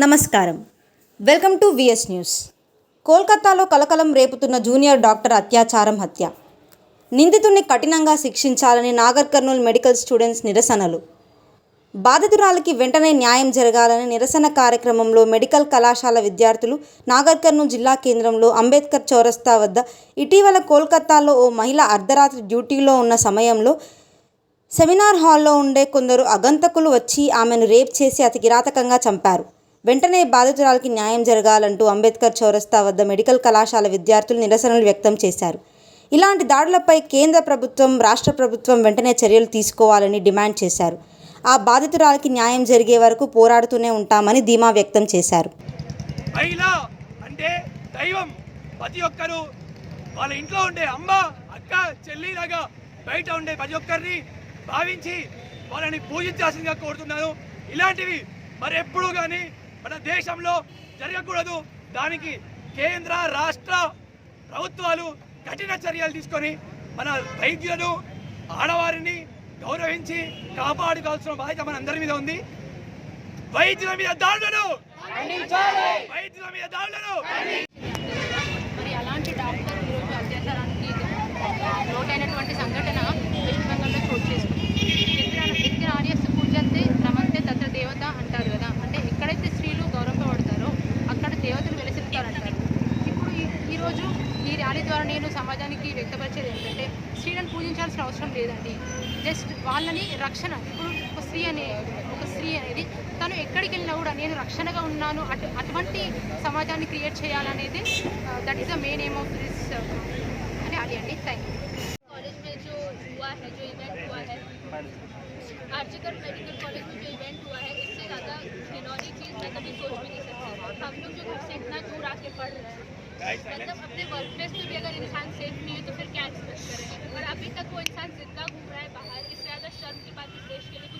నమస్కారం. Welcome to VS news. కోల్కతాలో కలకలం రేపుతున్న జూనియర్ డాక్టర్ అత్యాచారం హత్య. నిందితుడిని కఠినంగా శిక్షించాలని నాగర్ కర్నూల్ మెడికల్ స్టూడెంట్స్ నిరసనలు. బాధితురాలికి వెంటనే న్యాయం జరగాలని నిరసన కార్యక్రమంలో మెడికల్ కళాశాల విద్యార్థులు నాగర్ కర్నూల్ జిల్లా కేంద్రంలో అంబేద్కర్ చౌరస్తా వద్ద ఇటీవల కోల్కతాలో ఓ మహిళ అర్ధరాత్రి డ్యూటీలో ఉన్న సమయంలో సెమినార్ హాల్లో ఉండే కొందరు అగంతకులు వచ్చి ఆమెను రేప్ చేసి అతి కిరాతకంగా చంపారు. వెంటనే బాధితురాలికి న్యాయం జరగాలంటూ అంబేద్కర్ చౌరస్తా వద్ద మెడికల్ కళాశాల విద్యార్థులు నిరసనలు వ్యక్తం చేశారు. ఇలాంటి దాడులపై కేంద్ర ప్రభుత్వం, రాష్ట్ర ప్రభుత్వం వెంటనే చర్యలు తీసుకోవాలని డిమాండ్ చేశారు. ఆ బాధితురాలికి న్యాయం జరిగే వరకు పోరాడుతూనే ఉంటామని ధీమా వ్యక్తం చేశారు. మహిళ అంటే దైవం. ప్రతి ఒక్కరు వాళ్ళ ఇంట్లో ఉండే అమ్మ, అక్క, చెల్లిలాగా బయట ఉండే ప్రతి ఒక్కరిని భావించి వాళ్ళని పూజించాల్సిందిగా కోరుతున్నాను. ఇలాంటివి మరెప్పుడు కానీ మన దేశంలో జరగకూడదు. దానికి కేంద్ర రాష్ట్ర ప్రభుత్వాలు కఠిన చర్యలు తీసుకొని మన వైద్యులను, ఆడవారిని గౌరవించి కాపాడుకోవాల్సిన బాధ్యత మన అందరి మీద ఉంది. వైద్యుల మీద దాడులను మరి అలాంటి డాక్టర్ ఈరోజు అత్యాచారానికి లోటైనటువంటి సంఘటన వెస్ట్ బెంగాల్లో చోటు చేసుకుంది. ఎత్తిన ఆర్యస్ పూజంతే రమంతే తత్ర దేవత అంటారు కదా, అంటే ఎక్కడైతే స్త్రీలు గౌరవపడతారో అక్కడ దేవతలు వెలసిస్తారంటారు. ఇప్పుడు ఈరోజు ఈ ర్యాలీ ద్వారా నేను సమాజానికి వ్యక్తపరిచేది ఏంటంటే, స్త్రీలను పూజించాల్సిన అవసరం లేదండి. జస్ట్ వాళ్ళని రక్షణ, ఇప్పుడు ఒక స్త్రీ అనేది తను ఎక్కడికి వెళ్ళినా కూడా నేను రక్షణగా ఉన్నాను అటువంటి సమాజాన్ని క్రియేట్ చేయాలనేది that is the main aim of this rally అండి. Thank you. कॉलेज में जो हुआ है, जो इवेंट हुआ है, आर्जिकर मेडिकल कॉलेज में जो इवेंट हुआ है, इससे ज़्यादा घिनौनी चीज़ मैं कभी सोच भी नहीं सकती. हम लोग जो घर से इतना दूर आके पढ़ रहे हैं, मतलब अपने वर्क प्लेस में भी अगर इंसान सेफ नहीं है तो फिर क्या एक्सपेक्ट करेंगे. और अभी तक वो इंसान जिंदा घूम रहा है बाहर, इससे ज़्यादा शर्म की बात इस देश के लिए